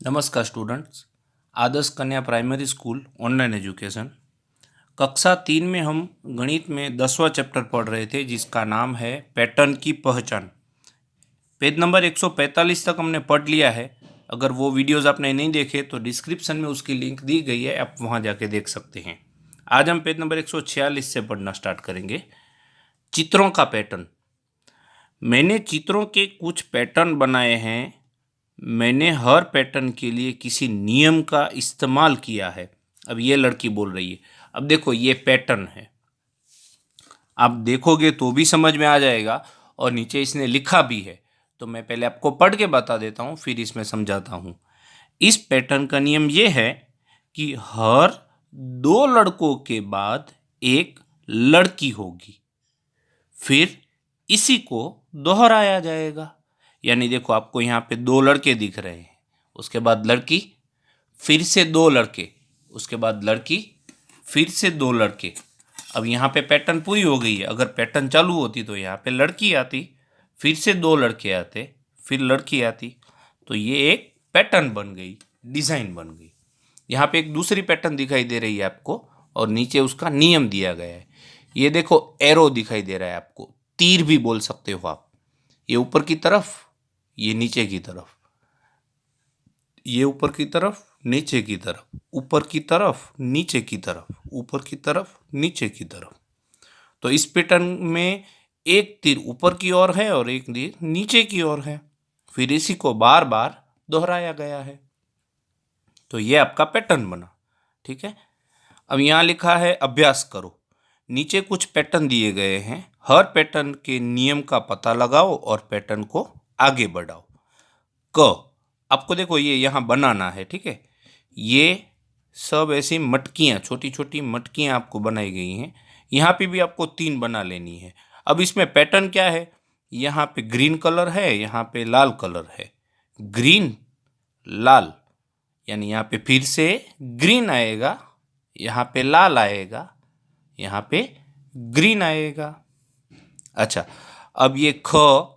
नमस्कार स्टूडेंट्स। आदर्श कन्या primary school online education कक्षा 3 में हम गणित में 10वां चैप्टर पढ़ रहे थे जिसका नाम है पैटर्न की पहचान। पेज नंबर 145 तक हमने पढ़ लिया है। अगर वो वीडियोस आपने नहीं देखे तो डिस्क्रिप्शन में उसकी लिंक दी गई है, आप वहाँ जाके देख सकते हैं। आज हम पेज नंबर 146 से पढ़ना स्टार्ट करेंगे। चित्रों का पैटर्न। मैंने चित्रों के कुछ पैटर्न बनाए हैं। मैंने हर पैटर्न के लिए किसी नियम का इस्तेमाल किया है। अब ये लड़की बोल रही है। अब देखो ये पैटर्न है, आप देखोगे तो भी समझ में आ जाएगा और नीचे इसने लिखा भी है। तो मैं पहले आपको पढ़ के बता देता हूँ, फिर इसमें समझाता हूँ। इस पैटर्न का नियम ये है कि हर 2 लड़कों के बाद एक लड़की होगी, फिर इसी को दोहराया जाएगा। यानी देखो आपको यहाँ पे 2 लड़के दिख रहे हैं, उसके बाद लड़की, फिर से 2 लड़के, उसके बाद लड़की, फिर से 2 लड़के। अब यहाँ पे पैटर्न पूरी हो गई है। अगर पैटर्न चालू होती तो यहाँ पे लड़की आती, फिर से 2 लड़के आते, फिर लड़की आती, तो ये एक पैटर्न बन गई, डिज़ाइन बन गई। यहाँ पे एक दूसरी पैटर्न दिखाई दे रही है आपको और नीचे उसका नियम दिया गया है। ये देखो एरो दिखाई दे रहा है आपको, तीर भी बोल सकते हो आप। ये ऊपर की तरफ, ये नीचे की तरफ, ये ऊपर की तरफ, नीचे की तरफ, ऊपर की तरफ, नीचे की तरफ, ऊपर की तरफ, नीचे की तरफ। तो इस पैटर्न में एक तीर ऊपर की ओर है और एक तीर नीचे की ओर है, फिर इसी को बार बार दोहराया गया है। तो ये आपका पैटर्न बना, ठीक है। अब यहाँ लिखा है अभ्यास करो। नीचे कुछ पैटर्न दिए गए हैं, हर पैटर्न के नियम का पता लगाओ और पैटर्न को आगे बढ़ाओ। क आपको देखो ये यहाँ बनाना है, ठीक है। ये सब ऐसी मटकियाँ, छोटी छोटी मटकियाँ आपको बनाई गई हैं। यहाँ पे भी आपको 3 बना लेनी है। अब इसमें पैटर्न क्या है, यहाँ पे ग्रीन कलर है, यहाँ पे लाल कलर है। ग्रीन लाल, यानी यहाँ पे फिर से ग्रीन आएगा, यहाँ पे लाल आएगा, यहाँ पे ग्रीन आएगा। अच्छा, अब ये ख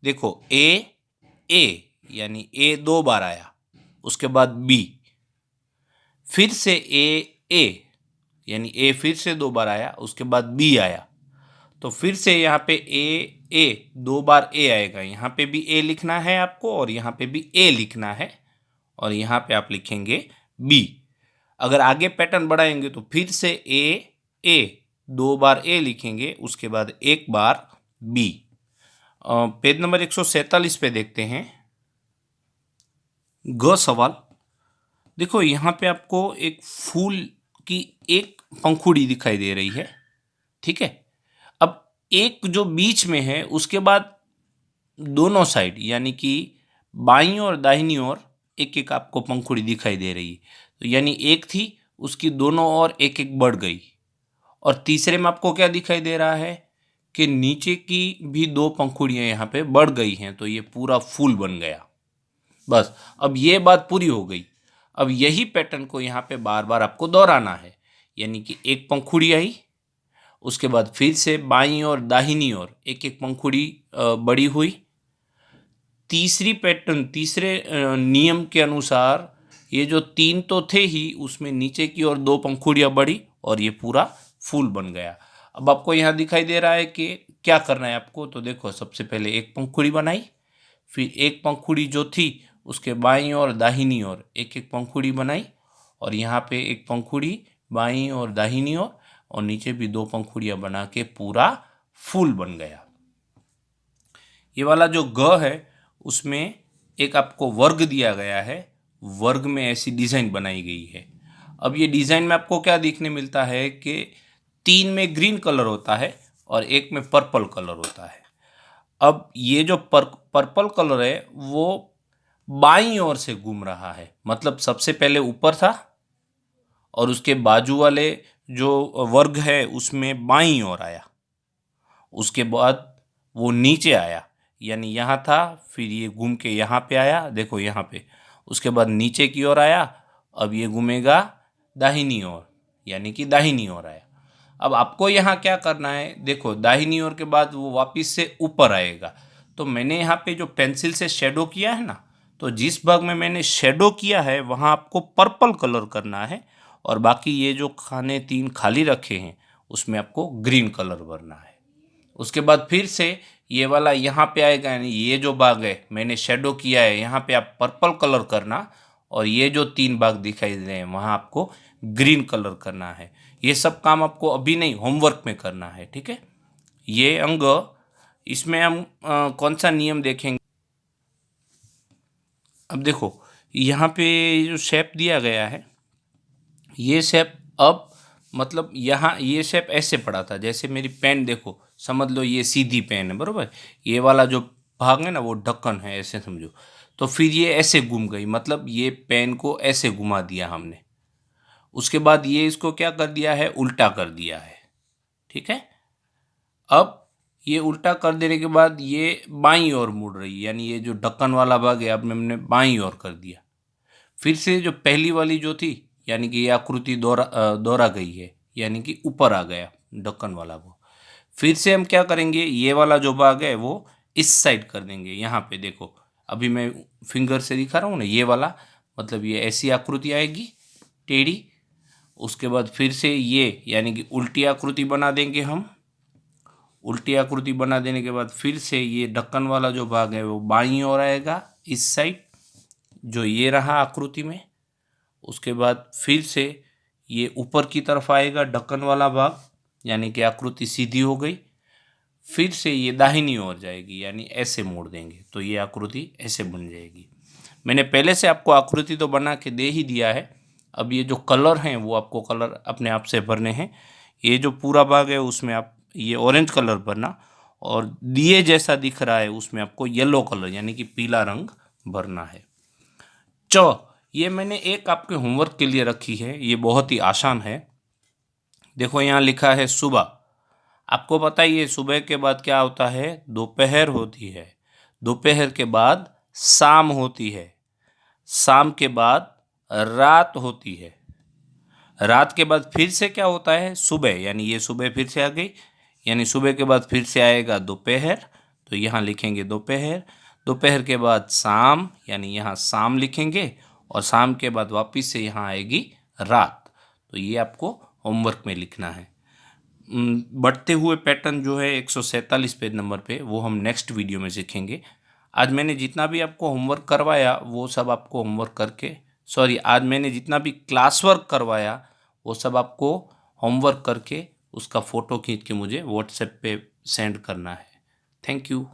देखो ए यानी ए 2 बार आया, उसके बाद बी, फिर से ए यानी ए फिर से 2 बार आया, उसके बाद बी आया। तो फिर से यहाँ पे ए 2 बार ए आएगा, यहाँ पे भी ए लिखना है आपको और यहाँ पे भी ए लिखना है और यहाँ पे आप लिखेंगे बी। अगर आगे पैटर्न बढ़ाएंगे तो फिर से ए 2 बार ए लिखेंगे, उसके बाद एक बार बी। पेज नंबर 147 पे देखते हैं ग सवाल। देखो यहाँ पे आपको एक फूल की एक पंखुड़ी दिखाई दे रही है, ठीक है। अब एक जो बीच में है उसके बाद दोनों साइड यानी कि बाईं और दाहिनी ओर एक एक आपको पंखुड़ी दिखाई दे रही है। तो यानी एक थी, उसकी दोनों ओर एक एक बढ़ गई। और तीसरे में आपको क्या दिखाई दे रहा है कि नीचे की भी 2 पंखुड़ियाँ यहाँ पे बढ़ गई हैं, तो ये पूरा फूल बन गया। बस अब ये बात पूरी हो गई। अब यही पैटर्न को यहाँ पे बार बार आपको दोहराना है। यानी कि एक पंखुड़ी आई, उसके बाद फिर से बाईं और दाहिनी ओर एक एक पंखुड़ी बड़ी हुई। तीसरी पैटर्न, तीसरे नियम के अनुसार ये जो 3 तो थे ही, उसमें नीचे की ओर 2 पंखुड़ियाँ बढ़ी और ये पूरा फूल बन गया। अब आपको यहाँ दिखाई दे रहा है कि क्या करना है आपको। तो देखो सबसे पहले एक पंखुड़ी बनाई, फिर एक पंखुड़ी जो थी उसके बाईं और दाहिनी ओर एक एक पंखुड़ी बनाई और यहाँ पे एक पंखुड़ी बाईं और दाहिनी ओर और नीचे भी 2 पंखुड़ियाँ बना के पूरा फूल बन गया। ये वाला जो ग है उसमें एक आपको वर्ग दिया गया है, वर्ग में ऐसी डिज़ाइन बनाई गई है। अब ये डिज़ाइन में आपको क्या देखने मिलता है कि 3 में ग्रीन कलर होता है और एक में पर्पल कलर होता है। अब ये जो पर्पल कलर है वो बाईं ओर से घूम रहा है, मतलब सबसे पहले ऊपर था और उसके बाजू वाले जो वर्ग है उसमें बाईं ओर आया, उसके बाद वो नीचे आया, यानी यहाँ था, फिर ये घूम के यहाँ पे आया, देखो यहाँ पे, उसके बाद नीचे की ओर आया। अब ये घूमेगा दाहिनी ओर, यानी कि दाहिनी ओर आया। अब आपको यहाँ क्या करना है, देखो दाहिनी ओर के बाद वो वापस से ऊपर आएगा। तो मैंने यहाँ पे जो पेंसिल से शेडो किया है ना, तो जिस भाग में मैंने शेडो किया है वहाँ आपको पर्पल कलर करना है, और बाकी ये जो खाने 3 खाली रखे हैं उसमें आपको ग्रीन कलर भरना है। उसके बाद फिर से ये वाला यहाँ पे आएगा, यानी ये जो भाग है मैंने शेडो किया है यहाँ पे आप पर्पल कलर करना, और ये जो 3 भाग दिखाई दे रहे हैं वहाँ आपको ग्रीन कलर करना है। ये सब काम आपको अभी नहीं, होमवर्क में करना है, ठीक है। ये अंग, इसमें हम कौन सा नियम देखेंगे। अब देखो यहाँ पे जो शेप दिया गया है, ये शेप अब मतलब यहाँ ये शेप ऐसे पड़ा था, जैसे मेरी पेन देखो, समझ लो ये सीधी पेन है बराबर, ये वाला जो भाग है ना वो ढक्कन है, ऐसे समझो। तो फिर ये ऐसे घूम गई, मतलब ये पेन को ऐसे घुमा दिया हमने। उसके बाद ये इसको क्या कर दिया है, उल्टा कर दिया है, ठीक है। अब ये उल्टा कर देने के बाद ये बाईं ओर मुड़ रही है, यानी ये जो ढक्कन वाला भाग है अब हमने बाईं ओर कर दिया। फिर से जो पहली वाली जो थी, यानी कि ये आकृति दोहरा गई है, यानी कि ऊपर आ गया ढक्कन वाला वो। फिर से हम क्या करेंगे, ये वाला जो भाग है वो इस साइड कर देंगे। यहाँ पे देखो अभी मैं फिंगर से दिखा रहा हूँ ना, ये वाला मतलब ये ऐसी आकृति आएगी टेढ़ी। उसके बाद फिर से ये यानी कि उल्टी आकृति बना देंगे हम। उल्टी आकृति बना देने के बाद फिर से ये ढक्कन वाला जो भाग है वो बाईं ओर आएगा इस साइड, जो ये रहा आकृति में। उसके बाद फिर से ये ऊपर की तरफ आएगा ढक्कन वाला भाग, यानी कि आकृति सीधी हो गई। फिर से ये दाहिनी ओर जाएगी, यानी ऐसे मोड़ देंगे तो ये आकृति ऐसे बन जाएगी। मैंने पहले से आपको आकृति तो बना के दे ही दिया है। अब ये जो कलर हैं वो आपको कलर अपने आप से भरने हैं। ये जो पूरा भाग है उसमें आप ये ऑरेंज कलर भरना, और दिए जैसा दिख रहा है उसमें आपको येलो कलर यानी कि पीला रंग भरना है। ये मैंने एक आपके होमवर्क के लिए रखी है, ये बहुत ही आसान है। देखो यहाँ लिखा है सुबह। आपको पता ही है सुबह के बाद क्या होता है, दोपहर होती है। दोपहर के बाद शाम होती है। शाम के बाद रात होती है। रात के बाद फिर से क्या होता है, सुबह, यानी ये सुबह फिर से आ गई। यानी सुबह के बाद फिर से आएगा दोपहर, तो यहाँ लिखेंगे दोपहर। दोपहर के बाद शाम, यानी यहाँ शाम लिखेंगे, और शाम के बाद वापस से यहाँ आएगी रात। तो ये आपको होमवर्क में लिखना है। बढ़ते हुए पैटर्न जो है 147 पेज नंबर पे, वो हम नेक्स्ट वीडियो में सीखेंगे। आज मैंने जितना भी आपको होमवर्क करवाया वो सब आपको होमवर्क करके, आज मैंने जितना भी क्लास वर्क करवाया वो सब आपको होमवर्क करके उसका फ़ोटो खींच के मुझे व्हाट्सएप पे सेंड करना है। Thank you.